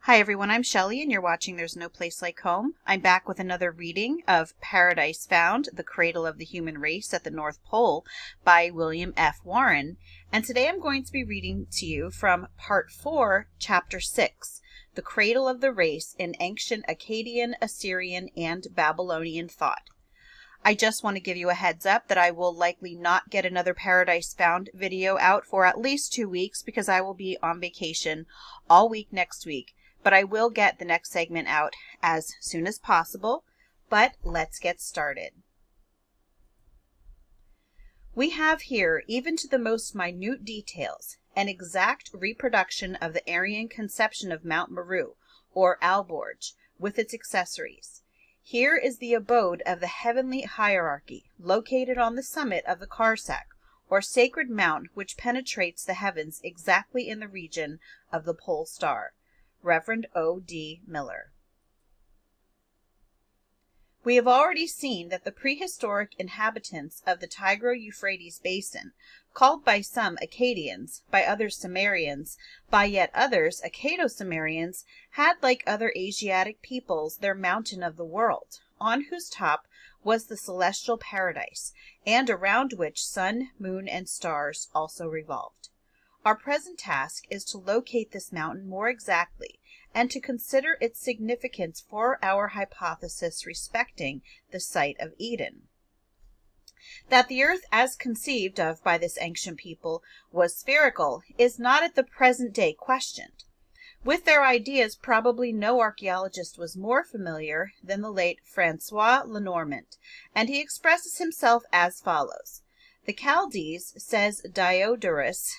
Hi everyone, I'm Shelley and you're watching There's No Place Like Home. I'm back with another reading of Paradise Found, The Cradle of the Human Race at the North Pole by William F. Warren. And today I'm going to be reading to you from Part 4, Chapter 6, The Cradle of the Race in Ancient Akkadian, Assyrian, and Babylonian Thought. I just want to give you a heads up that I will likely not get another Paradise Found video out for at least 2 weeks because I will be on vacation all week next week. But I will get the next segment out as soon as possible. But let's get started. We have here, even to the most minute details, an exact reproduction of the Aryan conception of Mount Meru, or Alborz, with its accessories. Here is the abode of the heavenly hierarchy, located on the summit of the Karsak, or sacred mount which penetrates the heavens exactly in the region of the pole star. Reverend O.D. Miller. We have already seen that the prehistoric inhabitants of the Tigro-Euphrates basin, called by some Akkadians, by others Sumerians, by yet others Akkado-Sumerians, had, like other Asiatic peoples, their mountain of the world, on whose top was the celestial paradise, and around which sun, moon, and stars also revolved. Our present task is to locate this mountain more exactly and to consider its significance for our hypothesis respecting the site of Eden. That the earth as conceived of by this ancient people was spherical is not at the present day questioned. With their ideas, probably no archaeologist was more familiar than the late Francois Lenormand, and he expresses himself as follows. The Chaldees, says Diodorus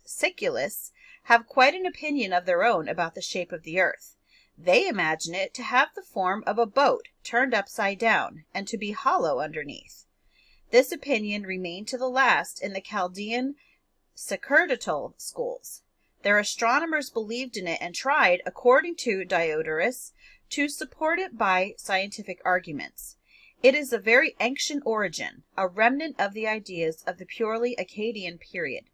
Siculus, have quite an opinion of their own about the shape of the earth. They imagine it to have the form of a boat turned upside down, and to be hollow underneath. This opinion remained to the last in the Chaldean sacerdotal schools. Their astronomers believed in it and tried, according to Diodorus, to support it by scientific arguments. It is of very ancient origin, a remnant of the ideas of the purely Akkadian period.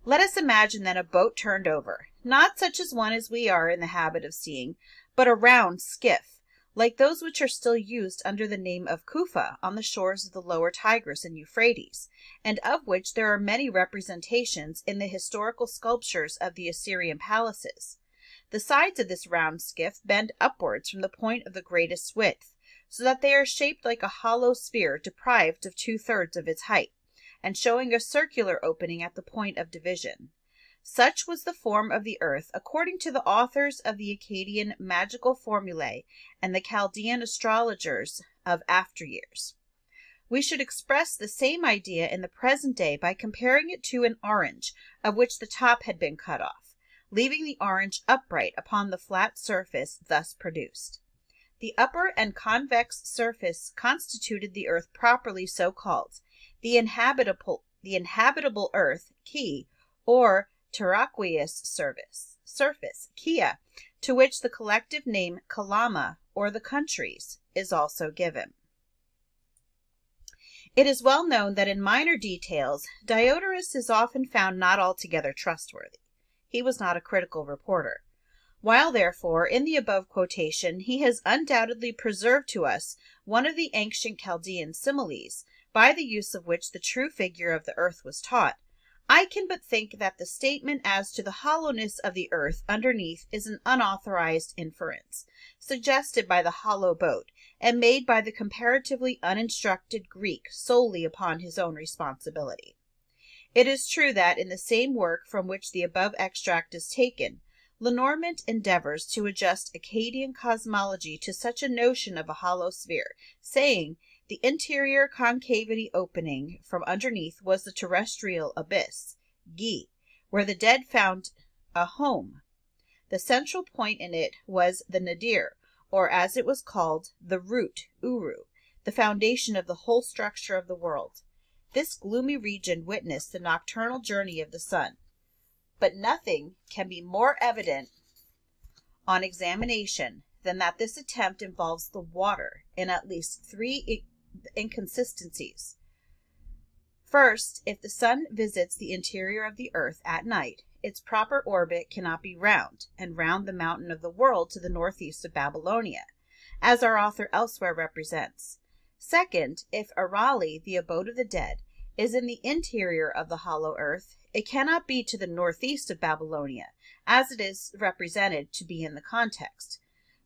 Let us imagine then a boat turned over, not such as one as we are in the habit of seeing, but a round skiff, like those which are still used under the name of kufa on the shores of the lower Tigris and Euphrates, and of which there are many representations in the historical sculptures of the Assyrian palaces. The sides of this round skiff bend upwards from the point of the greatest width, so that they are shaped like a hollow sphere deprived of 2/3 of its height, and showing a circular opening at the point of division. Such was the form of the earth according to the authors of the Akkadian magical formulae and the Chaldean astrologers of after years. We should express the same idea in the present day by comparing it to an orange of which the top had been cut off, leaving the orange upright upon the flat surface thus produced. The upper and convex surface constituted the earth properly so called, the inhabitable earth, Ki, or terraqueous surface, Kia, to which the collective name Kalama, or the countries, is also given. It is well known that in minor details, Diodorus is often found not altogether trustworthy. He was not a critical reporter. While, therefore, in the above quotation, he has undoubtedly preserved to us one of the ancient Chaldean similes, by the use of which the true figure of the earth was taught, I can but think that the statement as to the hollowness of the earth underneath is an unauthorized inference, suggested by the hollow boat, and made by the comparatively uninstructed Greek solely upon his own responsibility. It is true that, in the same work from which the above extract is taken, Lenormand endeavors to adjust Akkadian cosmology to such a notion of a hollow sphere, saying, the interior concavity opening from underneath was the terrestrial abyss, Gi, where the dead found a home. The central point in it was the nadir, or as it was called, the root, Uru, the foundation of the whole structure of the world. This gloomy region witnessed the nocturnal journey of the sun. But nothing can be more evident on examination than that this attempt involves the water in at least 3 inconsistencies. First, if the sun visits the interior of the earth at night, its proper orbit cannot be round, and round the mountain of the world to the northeast of Babylonia, as our author elsewhere represents. Second, if Arali, the abode of the dead, is in the interior of the hollow earth, it cannot be to the northeast of Babylonia, as it is represented to be in the context.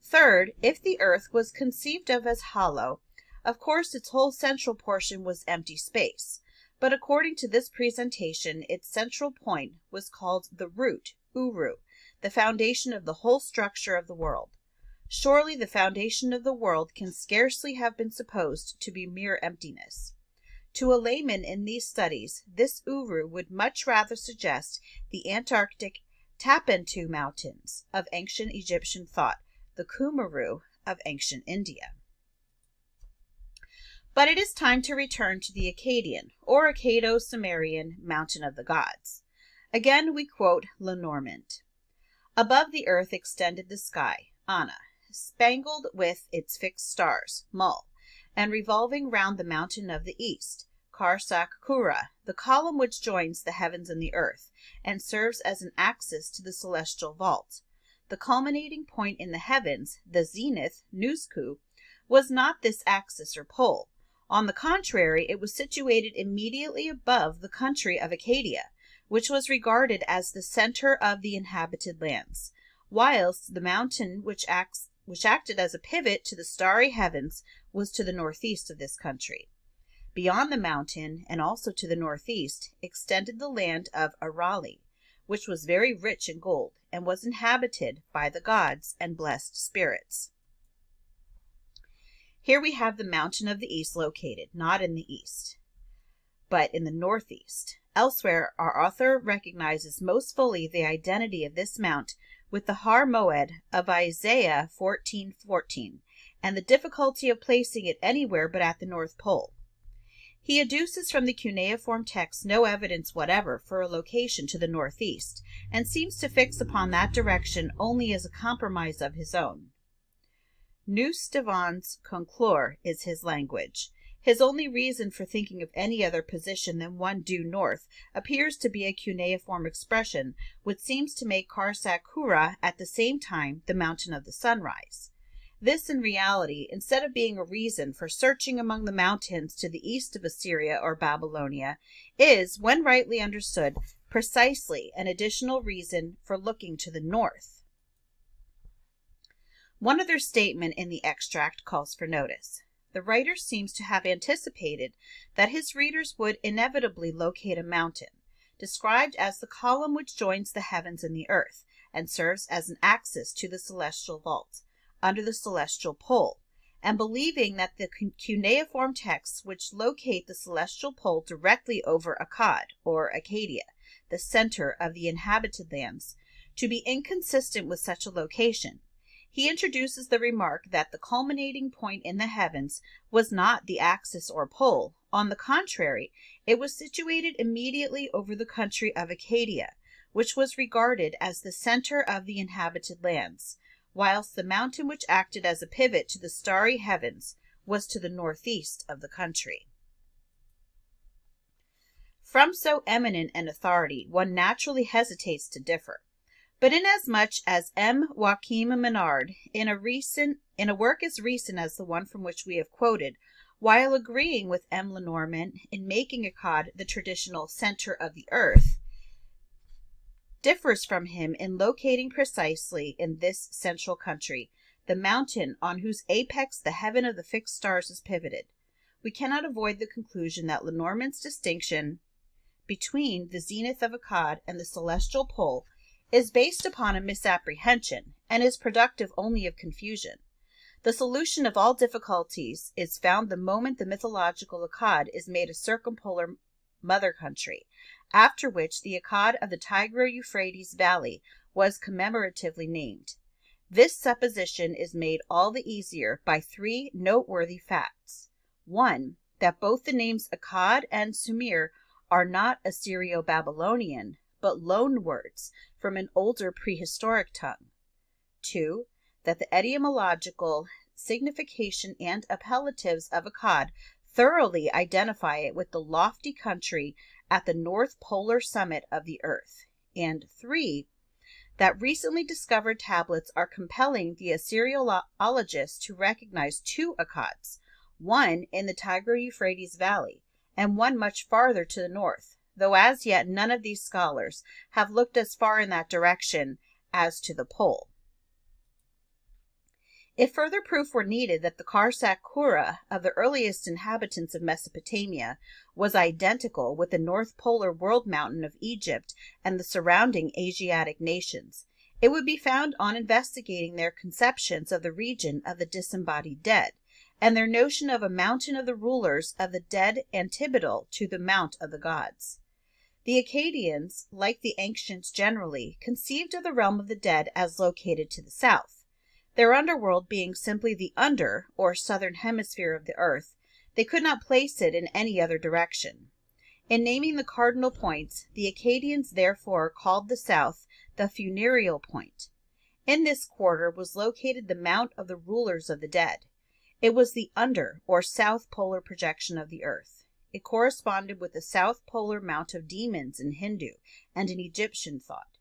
Third, if the earth was conceived of as hollow, of course its whole central portion was empty space, but according to this presentation, its central point was called the root, Uru, the foundation of the whole structure of the world. Surely the foundation of the world can scarcely have been supposed to be mere emptiness. To a layman in these studies, this Uru would much rather suggest the Antarctic Tapantu Mountains of ancient Egyptian thought, the Kumaru of ancient India. But it is time to return to the Akkadian, or Akkado-Sumerian, mountain of the gods. Again we quote Lenormand. Above the earth extended the sky, Anna, spangled with its fixed stars, Mul, and revolving round the mountain of the east, Karsak Kura, the column which joins the heavens and the earth, and serves as an axis to the celestial vault. The culminating point in the heavens, the zenith, Nusku, was not this axis or pole. On the contrary, it was situated immediately above the country of Akkadia, which was regarded as the center of the inhabited lands, whilst the mountain which acted as a pivot to the starry heavens was to the northeast of this country. Beyond the mountain, and also to the northeast, extended the land of Arali, which was very rich in gold, and was inhabited by the gods and blessed spirits. Here we have the mountain of the east located, not in the east, but in the northeast. Elsewhere, our author recognizes most fully the identity of this mount with the Har Moed of Isaiah 14:14, and the difficulty of placing it anywhere but at the North Pole. He adduces from the cuneiform text no evidence whatever for a location to the northeast, and seems to fix upon that direction only as a compromise of his own. Nous devons conclure is his language. His only reason for thinking of any other position than one due north appears to be a cuneiform expression, which seems to make Karsak Kura at the same time the mountain of the sunrise. This, in reality, instead of being a reason for searching among the mountains to the east of Assyria or Babylonia, is, when rightly understood, precisely an additional reason for looking to the north. One other statement in the extract calls for notice. The writer seems to have anticipated that his readers would inevitably locate a mountain, described as the column which joins the heavens and the earth, and serves as an axis to the celestial vault, under the celestial pole, and believing that the cuneiform texts which locate the celestial pole directly over Akkad, or Akkadia, the center of the inhabited lands, to be inconsistent with such a location, he introduces the remark that the culminating point in the heavens was not the axis or pole. On the contrary, it was situated immediately over the country of Akkadia, which was regarded as the center of the inhabited lands, whilst the mountain which acted as a pivot to the starry heavens was to the northeast of the country. From so eminent an authority, one naturally hesitates to differ. But inasmuch as M. Joachim Menard, in a work as recent as the one from which we have quoted, while agreeing with M. Lenormand in making Akkad the traditional center of the earth, differs from him in locating precisely in this central country the mountain on whose apex the heaven of the fixed stars is pivoted, we cannot avoid the conclusion that Lenormand's distinction between the zenith of Akkad and the celestial pole is based upon a misapprehension, and is productive only of confusion. The solution of all difficulties is found the moment the mythological Akkad is made a circumpolar mother country, after which the Akkad of the Tigro-Euphrates Valley was commemoratively named. This supposition is made all the easier by three noteworthy facts. 1. That both the names Akkad and Sumir are not Assyrio-Babylonian, but loan words from an older prehistoric tongue. 2. That the etymological signification and appellatives of Akkad thoroughly identify it with the lofty country at the north polar summit of the earth. and 3, that recently discovered tablets are compelling the Assyriologists to recognize 2 Akkads, one in the Tigro-Euphrates Valley and one much farther to the north, though as yet none of these scholars have looked as far in that direction as to the pole. If further proof were needed that the Karsak Kura of the earliest inhabitants of Mesopotamia was identical with the North Polar World Mountain of Egypt and the surrounding Asiatic nations, it would be found on investigating their conceptions of the region of the disembodied dead, and their notion of a mountain of the rulers of the dead antipodal to the mount of the gods. The Akkadians, like the ancients generally, conceived of the realm of the dead as located to the south. Their underworld being simply the under or southern hemisphere of the earth, they could not place it in any other direction. In naming the cardinal points, the Akkadians therefore called the south the funereal point. In this quarter was located the mount of the rulers of the dead. It was the under or south polar projection of the earth. It corresponded with the south polar mount of demons in Hindu and in Egyptian thought.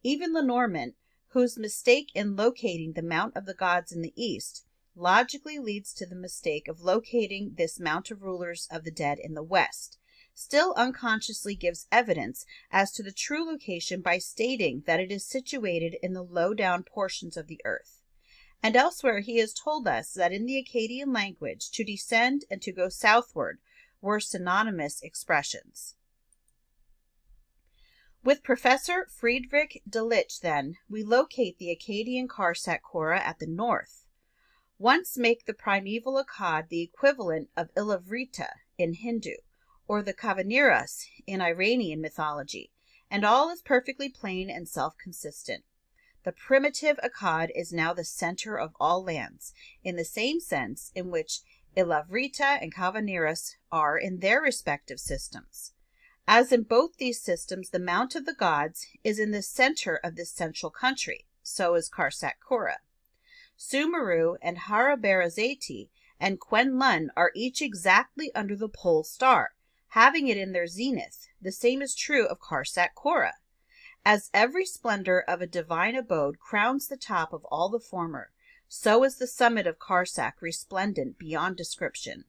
Even Lenormand, whose mistake in locating the mount of the gods in the east logically leads to the mistake of locating this mount of rulers of the dead in the west, still unconsciously gives evidence as to the true location by stating that it is situated in the low-down portions of the earth. And elsewhere he has told us that in the Akkadian language, to descend and to go southward were synonymous expressions. With Professor Friedrich Delitzsch, then, we locate the Akkadian Karsak Kura at the north. Once make the primeval Akkad the equivalent of Ilavrita in Hindu, or the Kavaniras in Iranian mythology, and all is perfectly plain and self-consistent. The primitive Akkad is now the center of all lands, in the same sense in which Ilavrita and Kavaniras are in their respective systems. As in both these systems, the mount of the gods is in the center of this central country, so is Karsak Kura. Sumeru and Harabarazati and Kwenlun are each exactly under the pole star, having it in their zenith. The same is true of Karsak Kura. As every splendor of a divine abode crowns the top of all the former, so is the summit of Karsak resplendent beyond description.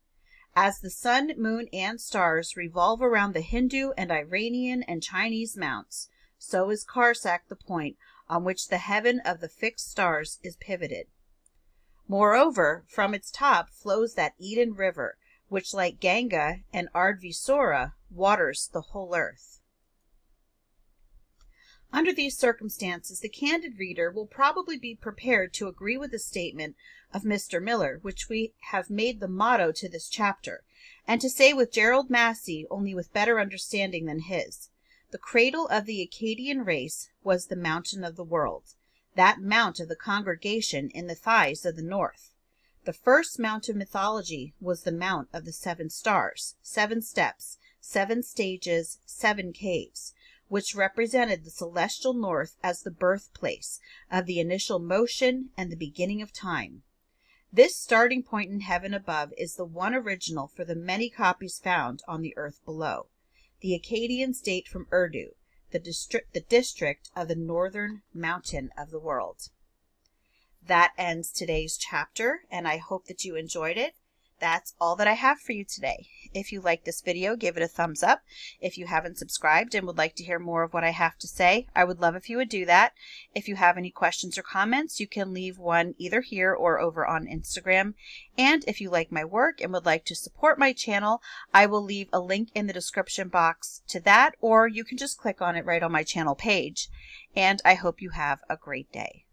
As the sun, moon, and stars revolve around the Hindu and Iranian and Chinese mounts, so is Karsak the point on which the heaven of the fixed stars is pivoted. Moreover, from its top flows that Eden river, which like Ganga and Ardvisora waters the whole earth. Under these circumstances, the candid reader will probably be prepared to agree with the statement of Mr. Miller, which we have made the motto to this chapter, and to say with Gerald Massey, only with better understanding than his, the cradle of the Akkadian race was the mountain of the world, that mount of the congregation in the thighs of the north. The first mount of mythology was the mount of the 7 stars, 7 steps, 7 stages, 7 caves, which represented the celestial north as the birthplace of the initial motion and the beginning of time. This starting point in heaven above is the one original for the many copies found on the earth below. The Akkadians date from Urdu, the district of the northern mountain of the world. That ends today's chapter, and I hope that you enjoyed it. That's all that I have for you today. If you like this video, give it a thumbs up. If you haven't subscribed and would like to hear more of what I have to say, I would love if you would do that. If you have any questions or comments, you can leave one either here or over on Instagram. And if you like my work and would like to support my channel, I will leave a link in the description box to that, or you can just click on it right on my channel page. And I hope you have a great day.